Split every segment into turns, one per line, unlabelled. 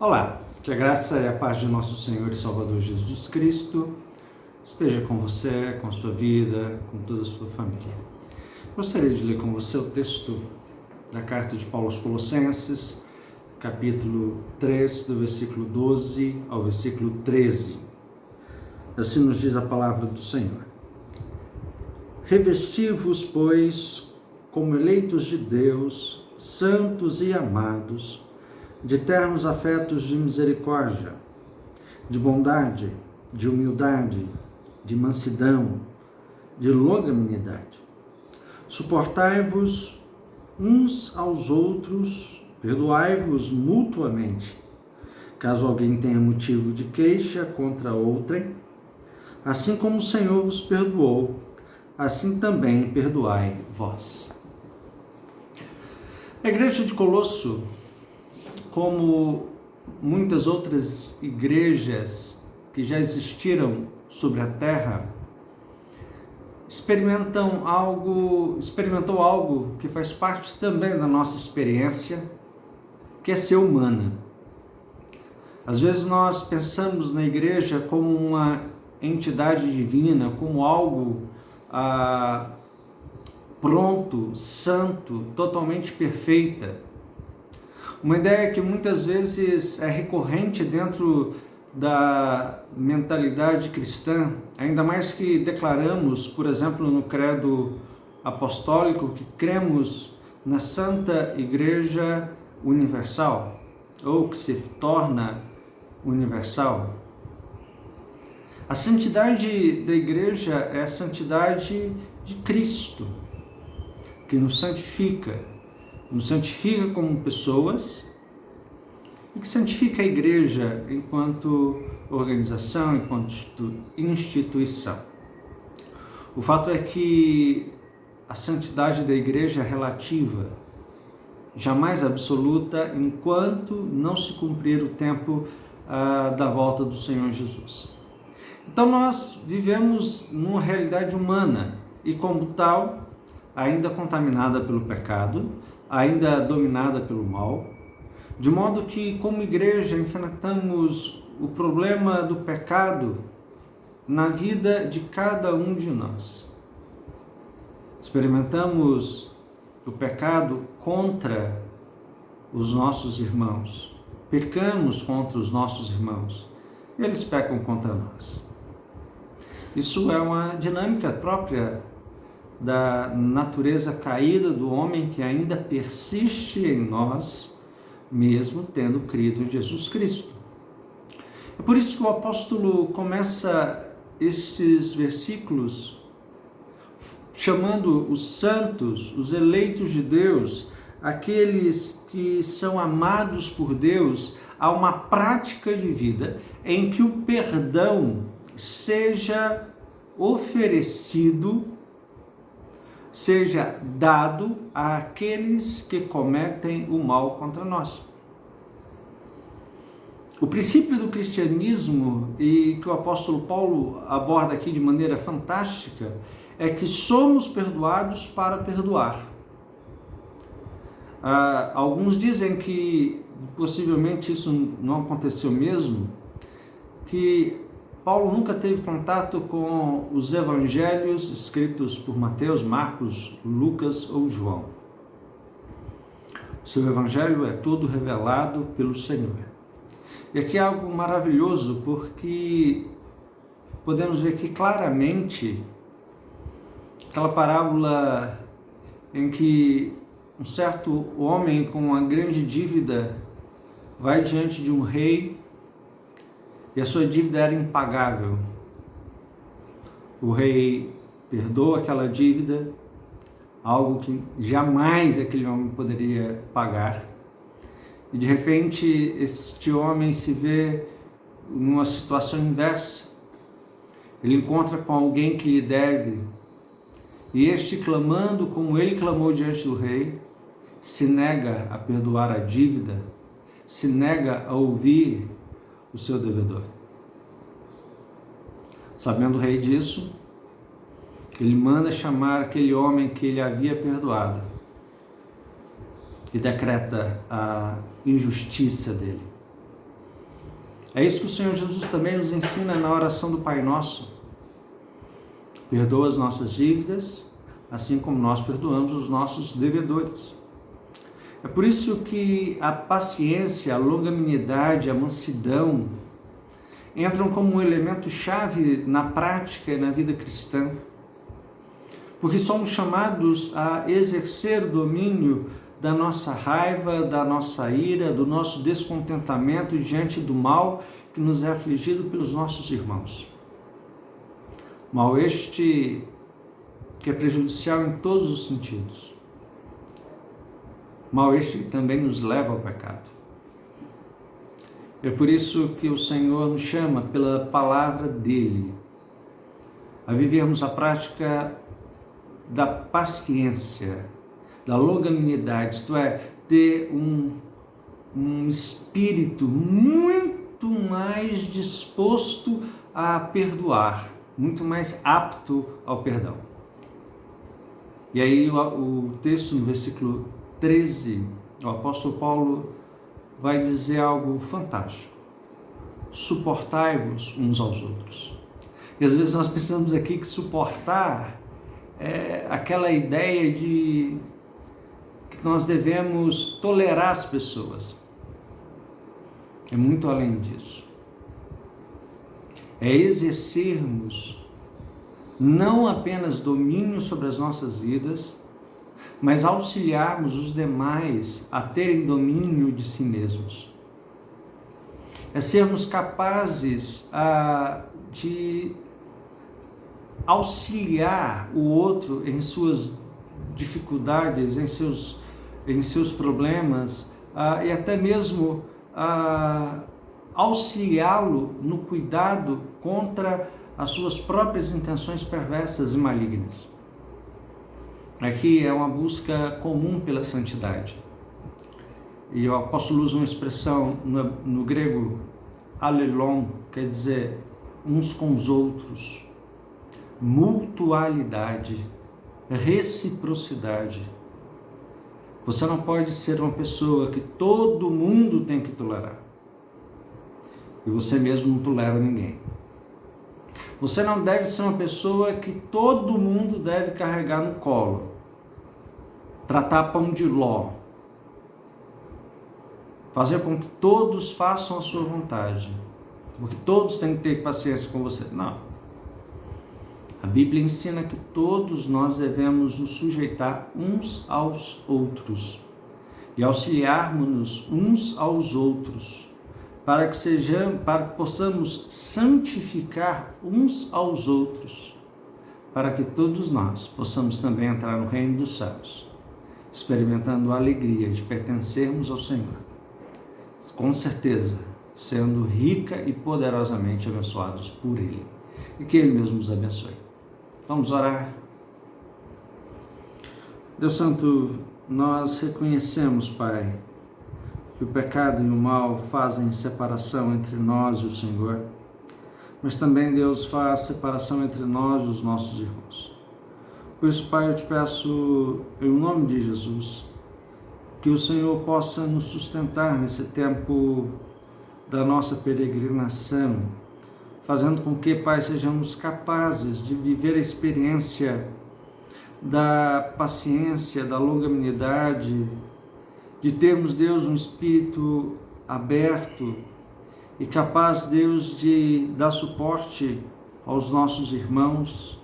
Olá, que a graça e a paz de nosso Senhor e Salvador Jesus Cristo esteja com você, com a sua vida, com toda a sua família. Gostaria de ler com você o texto da carta de Paulo aos Colossenses, capítulo 3, do versículo 12 ao versículo 13. Assim nos diz a palavra do Senhor. Revesti-vos, pois, como eleitos de Deus, santos e amados, de ternos afetos de misericórdia, de bondade, de humildade, de mansidão, de longanimidade. Suportai-vos uns aos outros, perdoai-vos mutuamente, caso alguém tenha motivo de queixa contra outrem, assim como o Senhor vos perdoou, assim também perdoai vós. A igreja de Colosso, como muitas outras igrejas que já existiram sobre a terra, experimentou algo que faz parte também da nossa experiência, que é ser humana. Às vezes nós pensamos na igreja como uma entidade divina, como algo pronto, santo, totalmente perfeita. Uma ideia que muitas vezes é recorrente dentro da mentalidade cristã, ainda mais que declaramos, por exemplo, no credo apostólico, que cremos na Santa Igreja Universal, ou que se torna universal. A santidade da igreja é a santidade de Cristo, que nos santifica como pessoas e que santifica a igreja enquanto organização, enquanto instituição. O fato é que a santidade da igreja é relativa, jamais absoluta, enquanto não se cumprir o tempo da volta do Senhor Jesus. Então nós vivemos numa realidade humana e, como tal, ainda contaminada pelo pecado, ainda dominada pelo mal, de modo que, como igreja, enfrentamos o problema do pecado na vida de cada um de nós. Experimentamos o pecado contra os nossos irmãos, pecamos contra os nossos irmãos, eles pecam contra nós. Isso é uma dinâmica própria da natureza caída do homem que ainda persiste em nós, mesmo tendo crido em Jesus Cristo. É por isso que o apóstolo começa estes versículos chamando os santos, os eleitos de Deus, aqueles que são amados por Deus, a uma prática de vida em que o perdão seja oferecido, seja dado àqueles que cometem o mal contra nós. O princípio do cristianismo, e que o apóstolo Paulo aborda aqui de maneira fantástica, é que somos perdoados para perdoar. Alguns dizem que possivelmente isso não aconteceu mesmo, que Paulo nunca teve contato com os evangelhos escritos por Mateus, Marcos, Lucas ou João. Seu evangelho é todo revelado pelo Senhor. E aqui é algo maravilhoso, porque podemos ver que claramente aquela parábola em que um certo homem com uma grande dívida vai diante de um rei e a sua dívida era impagável. O rei perdoa aquela dívida, algo que jamais aquele homem poderia pagar. E de repente este homem se vê numa situação inversa. Ele encontra com alguém que lhe deve, e este, clamando como ele clamou diante do rei, se nega a perdoar a dívida, se nega a ouvir o seu devedor. Sabendo o rei disso, ele manda chamar aquele homem que ele havia perdoado e decreta a injustiça dele. É isso que o Senhor Jesus também nos ensina na oração do Pai Nosso. Perdoa as nossas dívidas, assim como nós perdoamos os nossos devedores. É por isso que a paciência, a longanimidade, a mansidão entram como um elemento chave na prática e na vida cristã. Porque somos chamados a exercer o domínio da nossa raiva, da nossa ira, do nosso descontentamento diante do mal que nos é afligido pelos nossos irmãos. Mal este que é prejudicial em todos os sentidos. Mal este que também nos leva ao pecado. É por isso que o Senhor nos chama pela palavra dele a vivermos a prática da paciência, da longanimidade, isto é, ter um espírito muito mais disposto a perdoar, muito mais apto ao perdão. E aí o texto no versículo 13, o apóstolo Paulo vai dizer algo fantástico. Suportai-vos uns aos outros. E às vezes nós pensamos aqui que suportar é aquela ideia de que nós devemos tolerar as pessoas. É muito além disso. É exercermos não apenas domínio sobre as nossas vidas, mas auxiliarmos os demais a terem domínio de si mesmos. É sermos capazes de auxiliar o outro em suas dificuldades, em seus problemas, e até mesmo auxiliá-lo no cuidado contra as suas próprias intenções perversas e malignas. Aqui é uma busca comum pela santidade. E o apóstolo usa uma expressão no grego, alelon, quer dizer uns com os outros, mutualidade, reciprocidade. Você não pode ser uma pessoa que todo mundo tem que tolerar. E você mesmo não tolera ninguém. Você não deve ser uma pessoa que todo mundo deve carregar no colo. Tratar pão de ló. Fazer com que todos façam a sua vontade. Porque todos têm que ter paciência com você. Não. A Bíblia ensina que todos nós devemos nos sujeitar uns aos outros e auxiliarmos-nos uns aos outros, para que possamos santificar uns aos outros, para que todos nós possamos também entrar no reino dos céus, experimentando a alegria de pertencermos ao Senhor, com certeza, sendo rica e poderosamente abençoados por Ele, e que Ele mesmo nos abençoe. Vamos orar. Deus Santo, nós reconhecemos, Pai, que o pecado e o mal fazem separação entre nós e o Senhor, mas também Deus faz separação entre nós e os nossos irmãos. Por isso, Pai, eu te peço, em nome de Jesus, que o Senhor possa nos sustentar nesse tempo da nossa peregrinação, fazendo com que, Pai, sejamos capazes de viver a experiência da paciência, da longanimidade, de termos, Deus, um espírito aberto e capaz, Deus, de dar suporte aos nossos irmãos,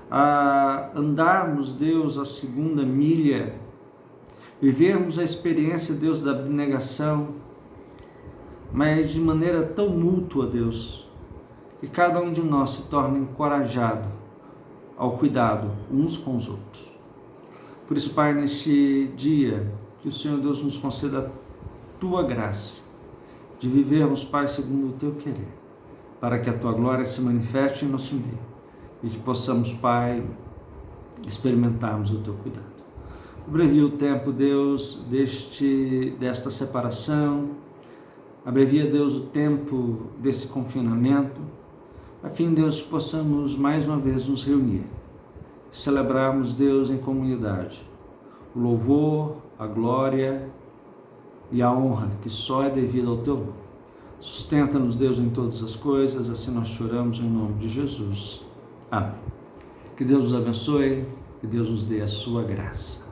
a andarmos, Deus, a segunda milha, vivermos a experiência, Deus, da abnegação, mas de maneira tão mútua, Deus, que cada um de nós se torne encorajado ao cuidado uns com os outros. Por isso, Pai, neste dia, que o Senhor Deus nos conceda a Tua graça de vivermos, Pai, segundo o Teu querer, para que a Tua glória se manifeste em nosso meio e que possamos, Pai, experimentarmos o Teu cuidado. Abrevia o tempo, Deus, desta separação, abrevia, Deus, o tempo desse confinamento, a fim, Deus, que possamos mais uma vez nos reunir, celebrarmos, Deus, em comunidade, o louvor, a glória e a honra que só é devida ao Teu nome. Sustenta-nos, Deus, em todas as coisas, assim nós choramos em nome de Jesus. Amém. Que Deus nos abençoe, que Deus nos dê a sua graça.